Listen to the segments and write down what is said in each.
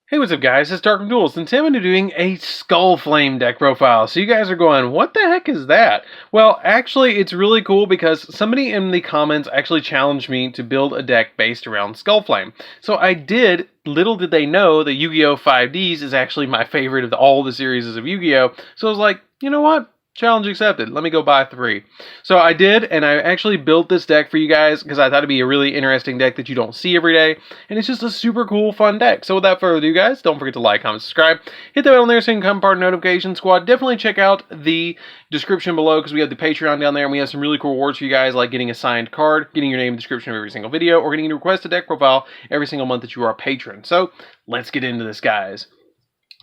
Hey, what's up guys, it's DarkArmedDuelist, and today I'm doing a Skull Flame deck profile. So you guys are going, what the heck is that? Well, actually, it's really cool because somebody in the comments actually challenged me to build a deck based around Skull Flame. So I did. Little did they know that Yu-Gi-Oh! 5Ds is actually my favorite of all the series of Yu-Gi-Oh! So I was like, you know what? Challenge accepted. Let me go buy 3. So I did, and I actually built this deck for you guys because I thought it'd be a really interesting deck that you don't see every day. And it's just a super cool, fun deck. So without further ado, guys, don't forget to like, comment, subscribe. Hit that bell on there so you can become part of the notification squad. Definitely check out the description below because we have the Patreon down there, and we have some really cool rewards for you guys, like getting a signed card, getting your name in the description of every single video, or getting a requested deck profile every single month that you are a patron. So let's get into this, guys.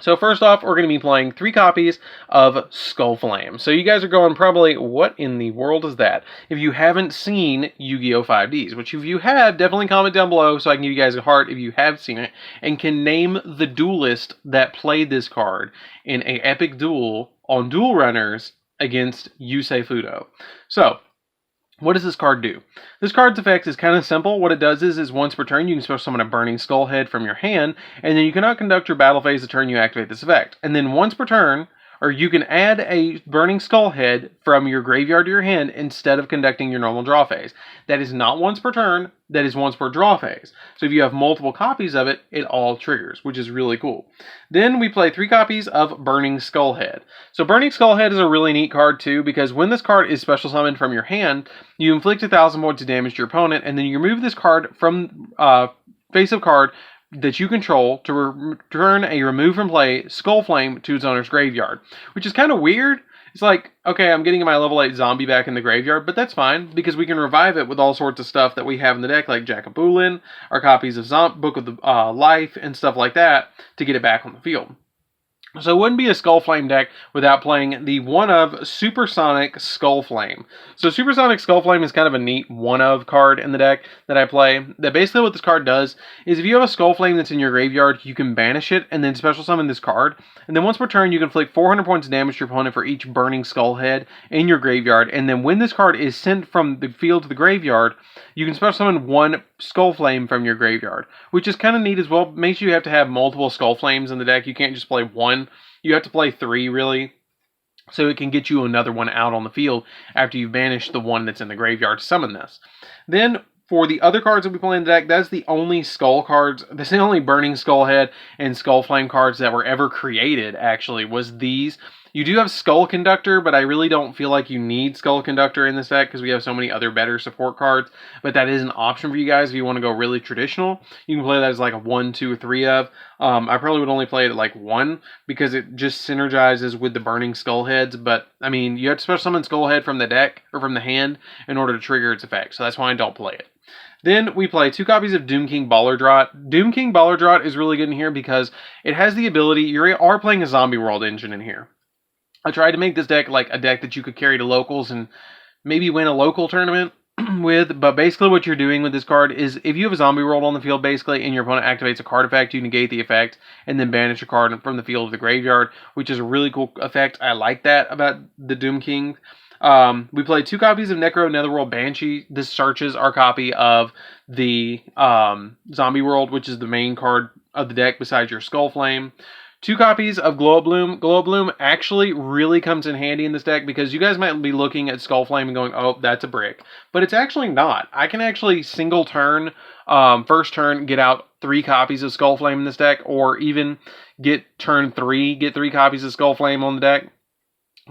So first off, we're going to be playing 3 copies of Skull Flame. So you guys are going probably, what in the world is that? If you haven't seen Yu-Gi-Oh! 5Ds, which if you have, definitely comment down below so I can give you guys a heart if you have seen it, and can name the duelist that played this card in an epic duel on Duel Runners against Yusei Fudo. So, what does this card do? This card's effect is kind of simple. What it does is once per turn, you can special summon a Burning Skull Head from your hand, and then you cannot conduct your battle phase the turn you activate this effect. And then once per turn, or you can add a Burning Skull Head from your graveyard to your hand instead of conducting your normal draw phase. That is not once per turn, that is once per draw phase. So if you have multiple copies of it, it all triggers, which is really cool. Then we play 3 copies of Burning Skull Head. So Burning Skull Head is a really neat card too, because when this card is special summoned from your hand, you inflict 1,000 points of damage to your opponent, and then you remove this card from face of card that you control to return a remove from play Skull Flame to its owner's graveyard, which is kind of weird. It's like, okay, I'm getting my level 8 zombie back in the graveyard, but that's fine, because we can revive it with all sorts of stuff that we have in the deck, like Jack of Boolin, our copies of Book of the Life, and stuff like that, to get it back on the field. So it wouldn't be a Skull Flame deck without playing the one-of Supersonic Skull Flame. So Supersonic Skull Flame is kind of a neat one-of card in the deck that I play. That basically what this card does is if you have a Skull Flame that's in your graveyard, you can banish it and then special summon this card. And then once per turn, you can inflict 400 points of damage to your opponent for each Burning Skull Head in your graveyard. And then when this card is sent from the field to the graveyard, you can special summon 1 Skull Flame from your graveyard, which is kind of neat as well. Makes you have to have multiple Skull Flames in the deck. You can't just play 1. You have to play 3, really, so it can get you another one out on the field after you've banished the one that's in the graveyard to summon this. Then, for the other cards that we play in the deck, that's the only Skull cards, that's the only Burning Skull Head and Skull Flame cards that were ever created, actually, was these. You do have Skull Conductor, but I really don't feel like you need Skull Conductor in this deck because we have so many other better support cards. But that is an option for you guys if you want to go really traditional. You can play that as like a 1, 2, or 3 of. I probably would only play it at like 1 because it just synergizes with the Burning Skull Heads. But, I mean, you have to special summon Skull Head from the deck or from the hand in order to trigger its effect. So that's why I don't play it. Then we play 2 copies of Doom King Baller Draught. Doom King Baller Draught is really good in here because it has the ability, you are playing a Zombie World engine in here. I tried to make this deck like a deck that you could carry to locals and maybe win a local tournament with, but basically what you're doing with this card is if you have a Zombie World on the field basically and your opponent activates a card effect, you negate the effect and then banish a card from the field to the graveyard, which is a really cool effect. I like that about the Doom King. We play 2 copies of Necro Netherworld Banshee. This searches our copy of the Zombie World, which is the main card of the deck besides your Skull Flame. 2 copies of Glow Up Bloom. Glow Up Bloom actually really comes in handy in this deck because you guys might be looking at Skull Flame and going, oh, that's a brick. But it's actually not. I can actually single turn, first turn, get out 3 copies of Skull Flame in this deck, or even get turn 3, get 3 copies of Skull Flame on the deck,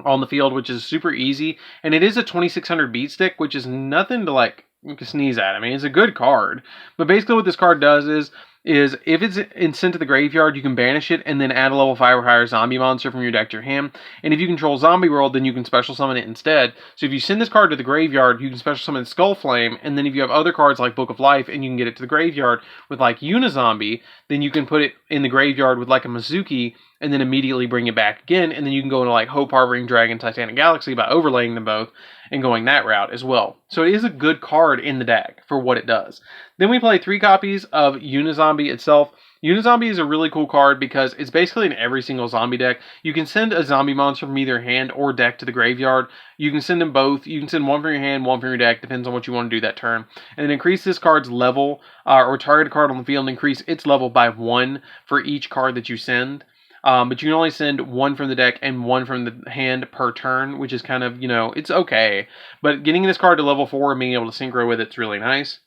on the field, which is super easy. And it is a 2600 beat stick, which is nothing to like sneeze at. I mean, it's a good card. But basically what this card does is if it's sent to the graveyard, you can banish it and then add a level 5 or higher zombie monster from your deck to your hand. And if you control Zombie World, then you can special summon it instead. So if you send this card to the graveyard, you can special summon Skull Flame, and then if you have other cards like Book of Life and you can get it to the graveyard with like Unizombie, then you can put it in the graveyard with like a Mizuki and then immediately bring it back again, and then you can go into like Hope Harboring Dragon, Titanic Galaxy by overlaying them both and going that route as well. So it is a good card in the deck for what it does. Then we play 3 copies of Unizombie itself. Unizombie is a really cool card because it's basically in every single zombie deck. You can send a zombie monster from either hand or deck to the graveyard. You can send them both. You can send one from your hand, one from your deck, depends on what you want to do that turn. And then increase this card's level, or target a card on the field and increase its level by 1 for each card that you send. But you can only send one from the deck and one from the hand per turn, which is kind of, it's okay. But getting this card to level 4 and being able to synchro with it's really nice.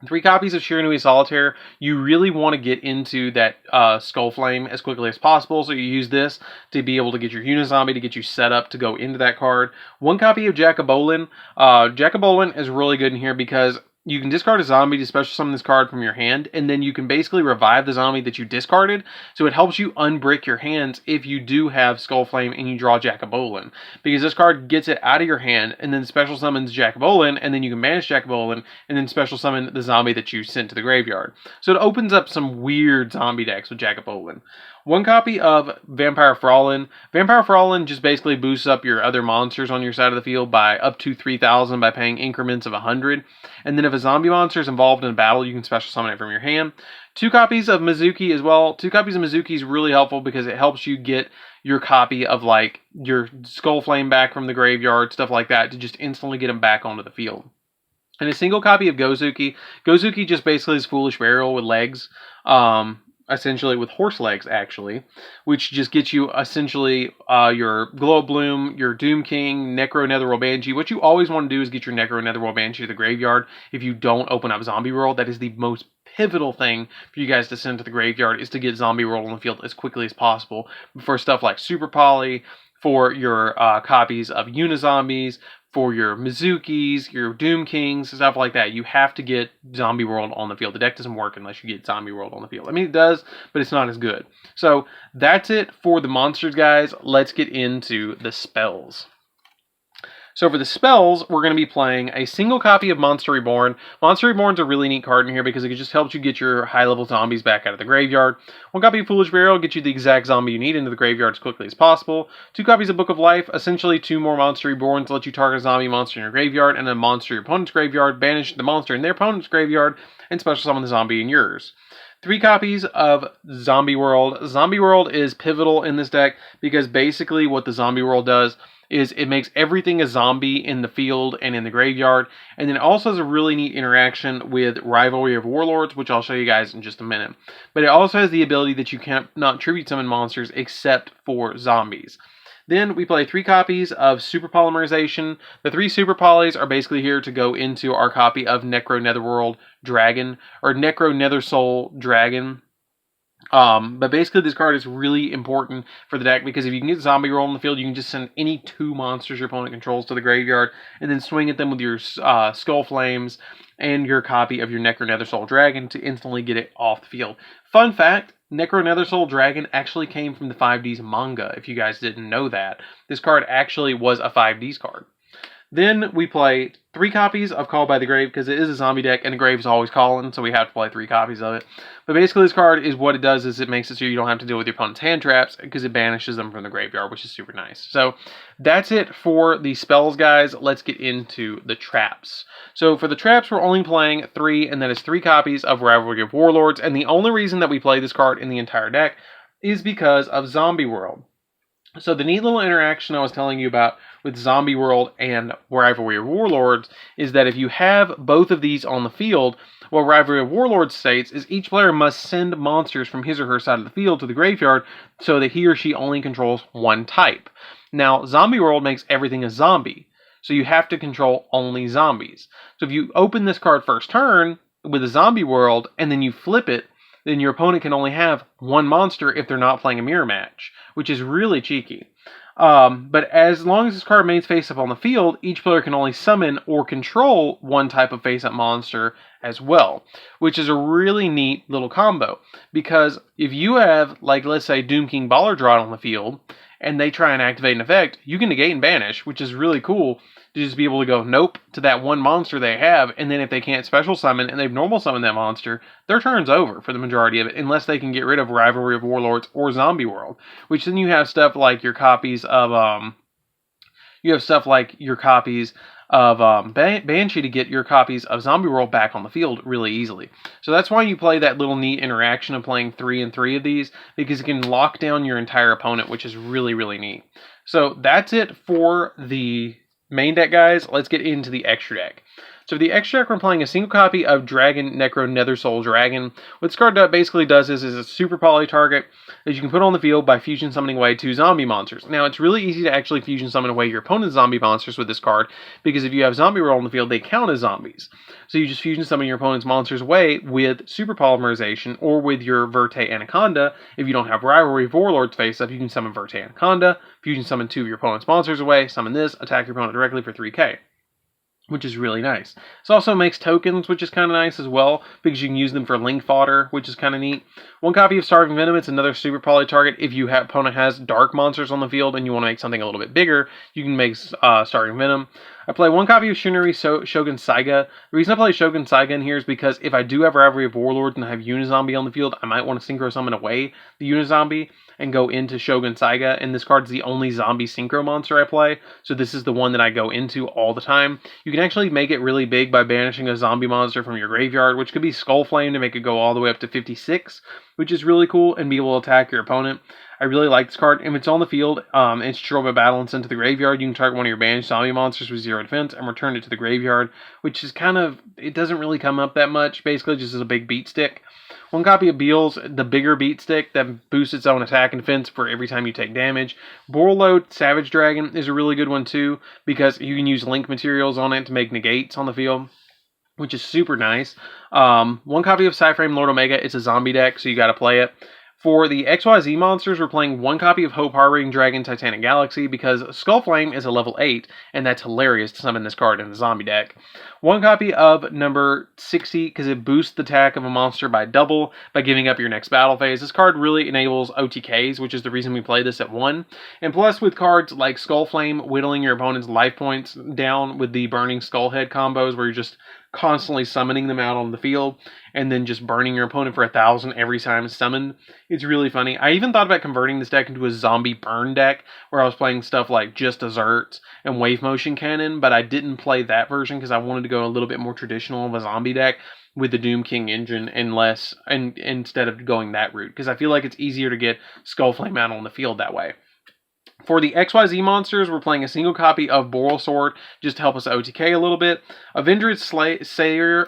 3 copies of Shiranui Solitaire. You really want to get into that Skull Flame as quickly as possible, so you use this to be able to get your Unizombie to get you set up to go into that card. 1 copy of Jack-o'-Bolin. Jack-o'-Bolin is really good in here because you can discard a zombie to special summon this card from your hand, and then you can basically revive the zombie that you discarded, so it helps you unbrick your hands if you do have Skull Flame and you draw Jack-o'-Bolin. Because this card gets it out of your hand, and then special summons Jack-o'-Bolin, and then you can banish Jack-o'-Bolin, and then special summon the zombie that you sent to the graveyard. So it opens up some weird zombie decks with Jack-o'-Bolin. 1 copy of Vampire Fraulein. Vampire Fraulein just basically boosts up your other monsters on your side of the field by up to 3,000 by paying increments of 100. And then if a zombie monster is involved in a battle, you can special summon it from your hand. 2 copies of Mizuki as well. 2 copies of Mizuki is really helpful because it helps you get your copy of like your Skull Flame back from the graveyard, stuff like that, to just instantly get them back onto the field. And a single copy of Gozuki. Gozuki just basically is Foolish Burial with legs. Essentially with horse legs, actually, which just gets you essentially your Glow Bloom, your Doom King, Necro Netherworld Banshee. What you always want to do is get your Necro Netherworld Banshee to the graveyard. If you don't open up Zombie World, that is the most pivotal thing for you guys to send to the graveyard, is to get Zombie World on the field as quickly as possible for stuff like Super Poly, for your copies of Unizombies, for your Mizukis, your Doom Kings, stuff like that. You have to get Zombie World on the field. The deck doesn't work unless you get Zombie World on the field. I mean, it does, but it's not as good. So that's it for the monsters, guys. Let's get into the spells. So for the spells, we're going to be playing a single copy of Monster Reborn. Monster Reborn's a really neat card in here because it just helps you get your high-level zombies back out of the graveyard. 1 copy of Foolish Burial gets you the exact zombie you need into the graveyard as quickly as possible. 2 copies of Book of Life, essentially 2 more Monster Reborns, let you target a zombie monster in your graveyard and a monster in your opponent's graveyard, banish the monster in their opponent's graveyard, and special summon the zombie in yours. 3 copies of Zombie World. Zombie World is pivotal in this deck because basically what the Zombie World does is it makes everything a zombie in the field and in the graveyard, and then it also has a really neat interaction with Rivalry of Warlords, which I'll show you guys in just a minute. But it also has the ability that you cannot tribute summon monsters except for zombies. Then we play 3 copies of Super Polymerization. The 3 Super Polys are basically here to go into our copy of Necro Netherworld Dragon, or Necro Nethersoul Dragon. But basically this card is really important for the deck because if you can get Zombie Roll on the field, you can just send any 2 monsters your opponent controls to the graveyard and then swing at them with your Skull Flames and your copy of your Necro Nethersoul Dragon to instantly get it off the field. Fun fact, Necro Nethersoul Dragon actually came from the 5Ds manga, if you guys didn't know that. This card actually was a 5Ds card. Then we play 3 copies of Call by the Grave because it is a zombie deck and the grave is always calling, so we have to play 3 copies of it. But basically this card is what it does is it makes it so you don't have to deal with your opponent's hand traps because it banishes them from the graveyard, which is super nice. So that's it for the spells, guys. Let's get into the traps. So for the traps, we're only playing 3, and that is 3 copies of Rivalry of Warlords. And the only reason that we play this card in the entire deck is because of Zombie World. So the neat little interaction I was telling you about with Zombie World and Rivalry of Warlords is that if you have both of these on the field, what Rivalry of Warlords states is each player must send monsters from his or her side of the field to the graveyard so that he or she only controls one type. Now, Zombie World makes everything a zombie, so you have to control only zombies. So if you open this card first turn with a Zombie World and then you flip it, then your opponent can only have 1 monster if they're not playing a mirror match, which is really cheeky. But as long as this card remains face-up on the field, each player can only summon or control 1 type of face-up monster as well, which is a really neat little combo. Because if you have, like, let's say, Doom King Ballardrot on the field, and they try and activate an effect, you can negate and banish, which is really cool to just be able to go nope to that 1 monster they have, and then if they can't special summon and they've normal summoned that monster, their turn's over for the majority of it, unless they can get rid of Rivalry of Warlords or Zombie World, which then you have stuff like your copies of you have stuff like your copies of Banshee to get your copies of Zombie World back on the field really easily. So that's why you play that little neat interaction of playing 3 and 3 of these, because it can lock down your entire opponent, which is really, really neat. So that's it for the main deck, guys. Let's get into the extra deck. So for the extra deck, we're playing a single copy of Dragon Necro Nethersoul Dragon. What this card basically does is a super poly target that you can put on the field by fusion summoning away 2 zombie monsters. Now, it's really easy to actually fusion summon away your opponent's zombie monsters with this card, because if you have Zombie World on the field, they count as zombies. So you just fusion summon your opponent's monsters away with Super Polymerization, or with your Verte Anaconda. If you don't have Rivalry of Warlords face up, you can summon Verte Anaconda, fusion summon 2 of your opponent's monsters away, summon this, attack your opponent directly for 3k. Which is really nice. This also makes tokens, which is kind of nice as well, because you can use them for link fodder, which is kind of neat. 1 copy of Starving Venom, it's another super poly target. If your opponent has dark monsters on the field and you want to make something a little bit bigger, you can make Starving Venom. I play 1 copy of Shinari Shogun Saiga. The reason I play Shogun Saiga in here is because if I do have Rivalry of Warlords and I have Unizombie on the field, I might want to Synchro Summon away the Unizombie and go into Shogun Saiga, and this card's the only zombie synchro monster I play, so this is the one that I go into all the time. You can actually make it really big by banishing a zombie monster from your graveyard, which could be Skullflame to make it go all the way up to 56, which is really cool, and be able to attack your opponent. I really like this card. If it's on the field, it's Troll by Battle and sent to the graveyard, you can target one of your banished zombie monsters with 0 defense and return it to the graveyard, which is kind of, it doesn't really come up that much, basically just as a big beat stick. 1 copy of Beel's, the bigger beat stick that boosts its own attack and defense for every time you take damage. Borload Savage Dragon is a really good one too, because you can use link materials on it to make negates on the field, which is super nice. 1 copy of Psyframe Lord Omega, it's a zombie deck, so you gotta play it. For the XYZ monsters, we're playing 1 copy of Hope Harboring Dragon Titanic Galaxy, because Skullflame is a level 8, and that's hilarious to summon this card in the zombie deck. 1 copy of number 60, because it boosts the attack of a monster by double by giving up your next battle phase. This card really enables OTKs, which is the reason we play this at 1. And plus, with cards like Skullflame, whittling your opponent's life points down with the Burning Skullhead combos, where you're just constantly summoning them out on the field and then just burning your opponent for 1,000 every time summoned. It's really funny. I even thought about converting this deck into a zombie burn deck, where I was playing stuff like just Desserts and Wave Motion Cannon, but I didn't play that version because I wanted to go a little bit more traditional of a zombie deck with the Doom King engine and instead of going that route, because I feel like it's easier to get Skullflame out on the field that way. For the XYZ monsters, we're playing a single copy of Boral Sword, just to help us OTK a little bit. Avenged Slayer,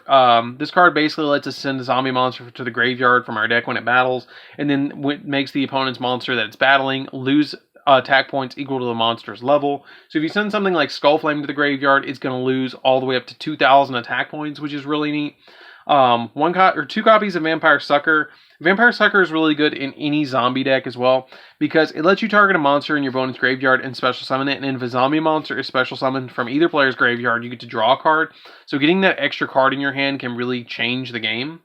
this card basically lets us send a zombie monster to the graveyard from our deck when it battles, and then makes the opponent's monster that it's battling lose attack points equal to the monster's level. So if you send something like Skullflame to the graveyard, it's going to lose all the way up to 2,000 attack points, which is really neat. 2 copies of Vampire Sucker. Vampire Sucker is really good in any zombie deck as well, because it lets you target a monster in your opponent's graveyard and special summon it, and if a zombie monster is special summoned from either player's graveyard, you get to draw a card. So getting that extra card in your hand can really change the game.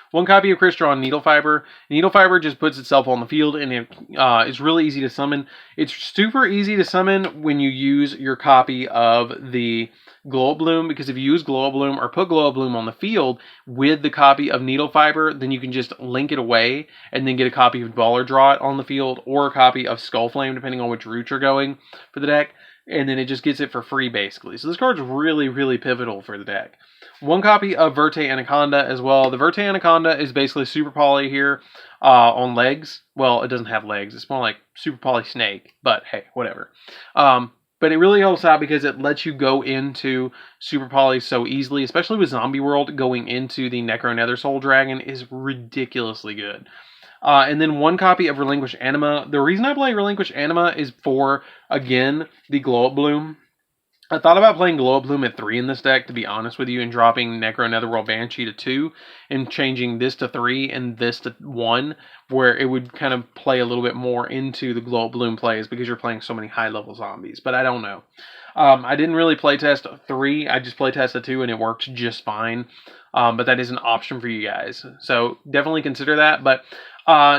1 copy of Crystron Needle Fiber. Needle Fiber just puts itself on the field, and it's really easy to summon. It's super easy to summon when you use your copy of the Glow Bloom, because if you use Glow Bloom or put Glow Bloom on the field with the copy of Needle Fiber, then you can just link it away and then get a copy of Baller Draw It on the field, or a copy of Skullflame, depending on which route you're going for the deck, and then it just gets it for free, basically. So this card's really, really pivotal for the deck. 1 copy of Verte Anaconda as well. The Verte Anaconda is basically super poly here on legs. Well, it doesn't have legs. It's more like super poly snake, but hey, whatever. But it really helps out because it lets you go into Super Poly so easily, especially with Zombie World. Going into the Necro Nethersoul Dragon is ridiculously good. And then 1 copy of Relinquish Anima. The reason I play Relinquish Anima is for, again, the Glow Up Bloom. I thought about playing Glow Up Bloom at 3 in this deck, to be honest with you, and dropping Necro Netherworld Banshee to 2, and changing this to 3 and this to 1, where it would kind of play a little bit more into the Glow Up Bloom plays, because you're playing so many high-level zombies. But I don't know. I didn't really playtest 3, I just playtested 2, and it worked just fine. But that is an option for you guys. So definitely consider that. But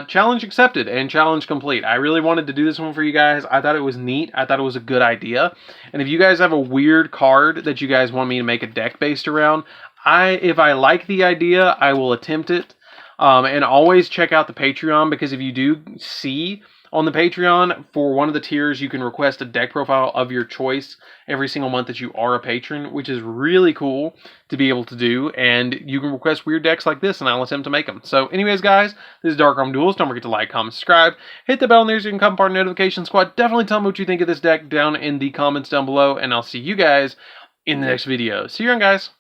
challenge accepted and challenge complete. I really wanted to do this one for you guys. I thought it was neat. I thought it was a good idea. And if you guys have a weird card that you guys want me to make a deck based around, if I like the idea, I will attempt it. And always check out the Patreon, because if you do see On the Patreon, for one of the tiers, you can request a deck profile of your choice every single month that you are a patron, which is really cool to be able to do. And you can request weird decks like this, and I'll attempt to make them. So anyways, guys, this is Dark Armed Duelist. Don't forget to like, comment, subscribe. Hit the bell and there so you can become part of the notification squad. Definitely tell me what you think of this deck down in the comments down below, and I'll see you guys in the next video. See you around, guys.